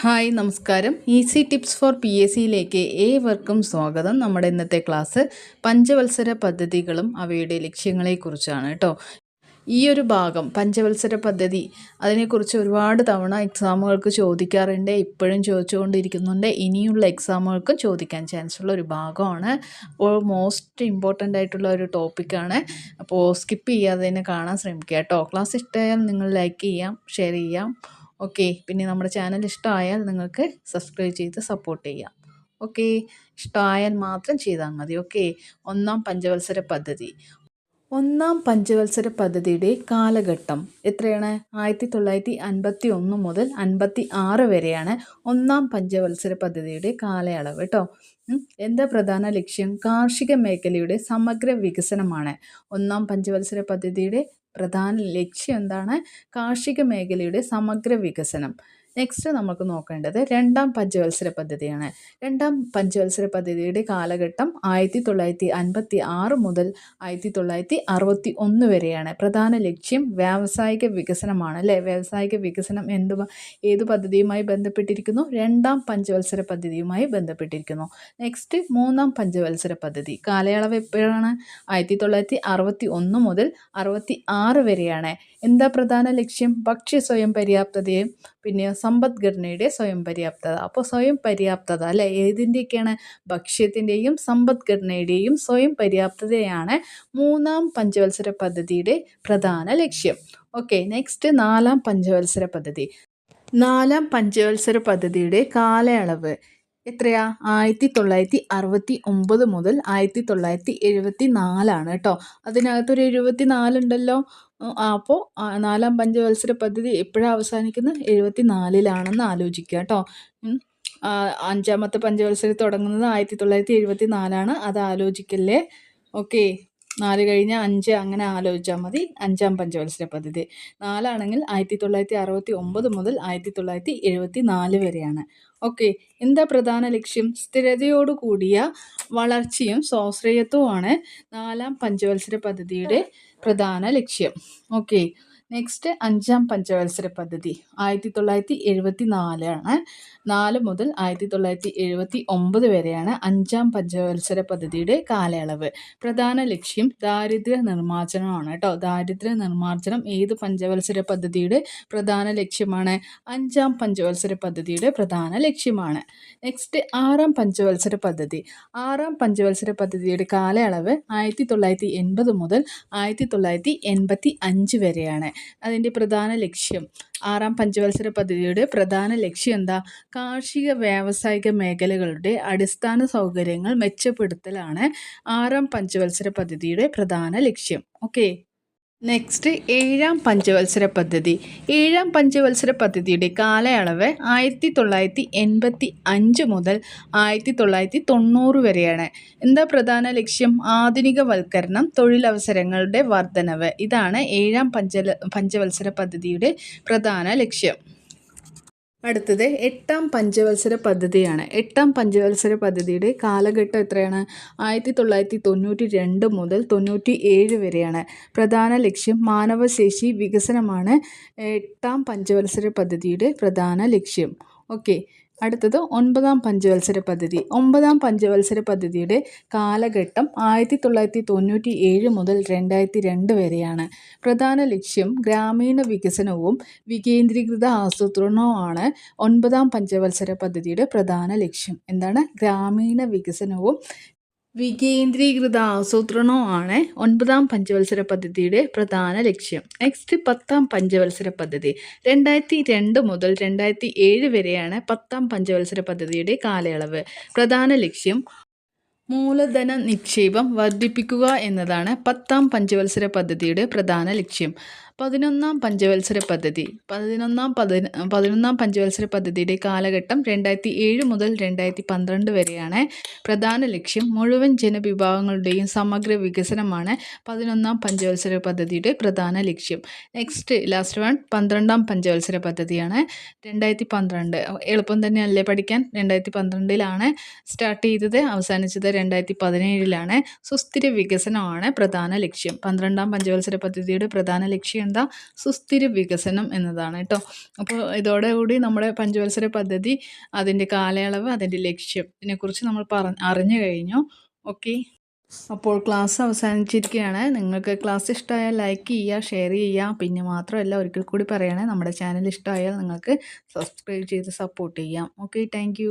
Hi നമസ്കാരം. Easy tips for P S സിയിലേക്ക് ഏവർക്കും സ്വാഗതം. നമ്മുടെ ഇന്നത്തെ ക്ലാസ് പഞ്ചവത്സര പദ്ധതികളും അവയുടെ ലക്ഷ്യങ്ങളെക്കുറിച്ചാണ് കേട്ടോ. ഈ ഒരു ഭാഗം പഞ്ചവത്സര പദ്ധതി അതിനെക്കുറിച്ച് ഒരുപാട് തവണ എക്സാമുകൾക്ക് ചോദിക്കാറുണ്ട്, ഇപ്പോഴും ചോദിച്ചുകൊണ്ടിരിക്കുന്നുണ്ട്, ഇനിയുള്ള എക്സാമുകൾക്കും ചോദിക്കാൻ ചാൻസ് ഉള്ള ഒരു ഭാഗമാണ്. അപ്പോൾ മോസ്റ്റ് ഇമ്പോർട്ടൻ്റ് ആയിട്ടുള്ള ഒരു ടോപ്പിക്കാണ്. അപ്പോൾ സ്കിപ്പ് ചെയ്യാതെ തന്നെ കാണാൻ ശ്രമിക്കുക കേട്ടോ. ക്ലാസ് ഇഷ്ടമായാൽ നിങ്ങൾ ലൈക്ക് ചെയ്യാം, ഷെയർ ചെയ്യാം. ഓക്കെ, പിന്നെ നമ്മുടെ ചാനൽ ഇഷ്ടമായാൽ നിങ്ങൾക്ക് സബ്സ്ക്രൈബ് ചെയ്ത് സപ്പോർട്ട് ചെയ്യാം. ഓക്കെ, ഇഷ്ടമായാൽ മാത്രം ചെയ്താൽ മതി. ഓക്കെ, ഒന്നാം പഞ്ചവത്സര പദ്ധതിയുടെ കാലഘട്ടം എത്രയാണ്? 1951 മുതൽ 56 വരെയാണ് ഒന്നാം പഞ്ചവത്സര പദ്ധതിയുടെ കാലയളവ് കേട്ടോ. എന്താ പ്രധാന ലക്ഷ്യം? കാർഷിക മേഖലയുടെ സമഗ്ര വികസനമാണ്. ഒന്നാം പഞ്ചവത്സര പദ്ധതിയുടെ പ്രധാന ലക്ഷ്യം എന്താണ്? കാർഷിക മേഖലയുടെ സമഗ്ര വികസനം. നെക്സ്റ്റ് നമുക്ക് നോക്കേണ്ടത് രണ്ടാം പഞ്ചവത്സര പദ്ധതിയാണ്. രണ്ടാം പഞ്ചവത്സര പദ്ധതിയുടെ കാലഘട്ടം 1956 മുതൽ 1961 വരെയാണ്. പ്രധാന ലക്ഷ്യം വ്യാവസായിക വികസനമാണ് അല്ലേ. വ്യാവസായിക വികസനം ഏത് പദ്ധതിയുമായി ബന്ധപ്പെട്ടിരിക്കുന്നു? രണ്ടാം പഞ്ചവത്സര പദ്ധതിയുമായി ബന്ധപ്പെട്ടിരിക്കുന്നു. നെക്സ്റ്റ് മൂന്നാം പഞ്ചവത്സര പദ്ധതി കാലയളവ് എപ്പോഴാണ്? 1961 മുതൽ 66 വരെയാണ്. എന്താ പ്രധാന ലക്ഷ്യം? ഭക്ഷ്യ സ്വയം പര്യാപ്തതയും പിന്നെ സമ്പദ്ഘടനയുടെ സ്വയം പര്യാപ്തത. അപ്പോൾ സ്വയം പര്യാപ്തത അല്ലെ, ഏതിൻ്റെയൊക്കെയാണ്? ഭക്ഷ്യത്തിൻ്റെയും സമ്പദ്ഘടനയുടെയും സ്വയം പര്യാപ്തതയാണ് മൂന്നാം പഞ്ചവത്സര പദ്ധതിയുടെ പ്രധാന ലക്ഷ്യം. ഓക്കെ, നെക്സ്റ്റ് നാലാം പഞ്ചവത്സര പദ്ധതി. നാലാം പഞ്ചവത്സര പദ്ധതിയുടെ കാലയളവ് എത്രയാ? 1969 മുതൽ 1974 കേട്ടോ. അതിനകത്തൊരു 74 ഉണ്ടല്ലോ. അപ്പോൾ നാലാം പഞ്ചവത്സര പദ്ധതി എപ്പോഴാണ് അവസാനിക്കുന്നത്? 74 ആലോചിക്കുക കേട്ടോ. അഞ്ചാമത്തെ പഞ്ചവത്സരം തുടങ്ങുന്നത് 1974 അത് ആലോചിക്കല്ലേ. ഓക്കെ, 4 കഴിഞ്ഞ 5 അങ്ങനെ ആലോചിച്ചാൽ മതി. അഞ്ചാം പഞ്ചവത്സര പദ്ധതി 4 1969 മുതൽ 1974 വരെയാണ്. ഓക്കെ, എന്താ പ്രധാന ലക്ഷ്യം? സ്ഥിരതയോടു കൂടിയ വളർച്ചയും സ്വാശ്രയത്വമാണ് നാലാം പഞ്ചവത്സര പദ്ധതിയുടെ പ്രധാന ലക്ഷ്യം. ഓക്കെ, നെക്സ്റ്റ് അഞ്ചാം പഞ്ചവത്സര പദ്ധതി 1974 ആണ്. 4 മുതൽ 1979 വരെയാണ് അഞ്ചാം പഞ്ചവത്സര പദ്ധതിയുടെ കാലയളവ്. പ്രധാന ലക്ഷ്യം ദാരിദ്ര്യ നിർമ്മാർജ്ജനമാണ് കേട്ടോ. ദാരിദ്ര്യ നിർമ്മാർജ്ജനം ഏത് പഞ്ചവത്സര പദ്ധതിയുടെ പ്രധാന ലക്ഷ്യമാണ്? അഞ്ചാം പഞ്ചവത്സര പദ്ധതിയുടെ പ്രധാന ലക്ഷ്യമാണ്. നെക്സ്റ്റ് ആറാം പഞ്ചവത്സര പദ്ധതി. ആറാം പഞ്ചവത്സര പദ്ധതിയുടെ കാലയളവ് 1980 മുതൽ 1985 വരെയാണ്. അതിൻ്റെ പ്രധാന ലക്ഷ്യം, ആറാം പഞ്ചവത്സര പദ്ധതിയുടെ പ്രധാന ലക്ഷ്യം എന്താ? കാർഷിക വ്യാവസായിക മേഖലകളുടെ അടിസ്ഥാന സൗകര്യങ്ങൾ മെച്ചപ്പെടുത്തലാണ് ആറാം പഞ്ചവത്സര പദ്ധതിയുടെ പ്രധാന ലക്ഷ്യം. ഓക്കെ, നെക്സ്റ്റ് ഏഴാം പഞ്ചവത്സര പദ്ധതി. ഏഴാം പഞ്ചവത്സര പദ്ധതിയുടെ കാലയളവ് 1985 മുതൽ 1990 വരെയാണ്. എന്താ പ്രധാന ലക്ഷ്യം? ആധുനികവൽക്കരണം, തൊഴിലവസരങ്ങളുടെ വർധനവ്. ഇതാണ് ഏഴാം പഞ്ചവത്സര പദ്ധതിയുടെ പ്രധാന ലക്ഷ്യം. അടുത്തത് എട്ടാം പഞ്ചവത്സര പദ്ധതിയാണ്. എട്ടാം പഞ്ചവത്സര പദ്ധതിയുടെ കാലഘട്ടം എത്രയാണ്? 1992 മുതൽ 97 വരെയാണ്. പ്രധാന ലക്ഷ്യം മാനവശേഷി വികസനമാണ് എട്ടാം പഞ്ചവത്സര പദ്ധതിയുടെ പ്രധാന ലക്ഷ്യം. ഓക്കെ, അടുത്തത് ഒൻപതാം പഞ്ചവത്സര പദ്ധതി. ഒമ്പതാം പഞ്ചവത്സര പദ്ധതിയുടെ കാലഘട്ടം 1997 മുതൽ 2002 വരെയാണ്. പ്രധാന ലക്ഷ്യം ഗ്രാമീണ വികസനവും വികേന്ദ്രീകൃത ആസൂത്രണവുമാണ് ഒൻപതാം പഞ്ചവത്സര പദ്ധതിയുടെ പ്രധാന ലക്ഷ്യം. എന്താണ്? ഗ്രാമീണ വികസനവും വികേന്ദ്രീകൃത ആസൂത്രണവുമാണ് ഒൻപതാം പഞ്ചവത്സര പദ്ധതിയുടെ പ്രധാന ലക്ഷ്യം. നെക്സ്റ്റ് പത്താം പഞ്ചവത്സര പദ്ധതി. 2002 മുതൽ 2007 വരെയാണ് പത്താം പഞ്ചവത്സര പദ്ധതിയുടെ കാലയളവ്. പ്രധാന ലക്ഷ്യം മൂലധന നിക്ഷേപം വർദ്ധിപ്പിക്കുക എന്നതാണ് പത്താം പഞ്ചവത്സര പദ്ധതിയുടെ പ്രധാന ലക്ഷ്യം. പതിനൊന്നാം പഞ്ചവത്സര പദ്ധതിയുടെ കാലഘട്ടം 2007 മുതൽ 2012 വരെയാണ്. പ്രധാന ലക്ഷ്യം മുഴുവൻ ജനവിഭാഗങ്ങളുടെയും സമഗ്ര വികസനമാണ് 11ാം പഞ്ചവത്സര പദ്ധതിയുടെ പ്രധാന ലക്ഷ്യം. നെക്സ്റ്റ് ലാസ്റ്റ് വൺ 12ാം പഞ്ചവത്സര പദ്ധതിയാണ്. 2012 എളുപ്പം തന്നെയല്ലേ പഠിക്കാൻ. 2012 സ്റ്റാർട്ട് ചെയ്തത്, അവസാനിച്ചത് 2017. സുസ്ഥിര വികസനമാണ് പ്രധാന ലക്ഷ്യം. 12ാം പഞ്ചവത്സര പദ്ധതിയുടെ പ്രധാന ലക്ഷ്യം എന്താ? സുസ്ഥിര വികസനം എന്നതാണ് കേട്ടോ. അപ്പോൾ ഇതോടുകൂടി നമ്മുടെ പഞ്ചവത്സര പദ്ധതി, അതിൻ്റെ കാലയളവ്, അതിൻ്റെ ലക്ഷ്യം ഇതിനെക്കുറിച്ച് നമ്മൾ അറിഞ്ഞു കഴിഞ്ഞു. ഓക്കെ, അപ്പോൾ ക്ലാസ് അവസാനിച്ചിരിക്കുകയാണ്. നിങ്ങൾക്ക് ക്ലാസ് ഇഷ്ടമായാൽ ലൈക്ക് ചെയ്യുക, ഷെയർ ചെയ്യുക. പിന്നെ മാത്രമല്ല, ഒരിക്കൽ കൂടി പറയുകയാണ്, നമ്മുടെ ചാനൽ ഇഷ്ടമായാൽ നിങ്ങൾക്ക് സബ്സ്ക്രൈബ് ചെയ്ത് സപ്പോർട്ട് ചെയ്യാം. Okay, thank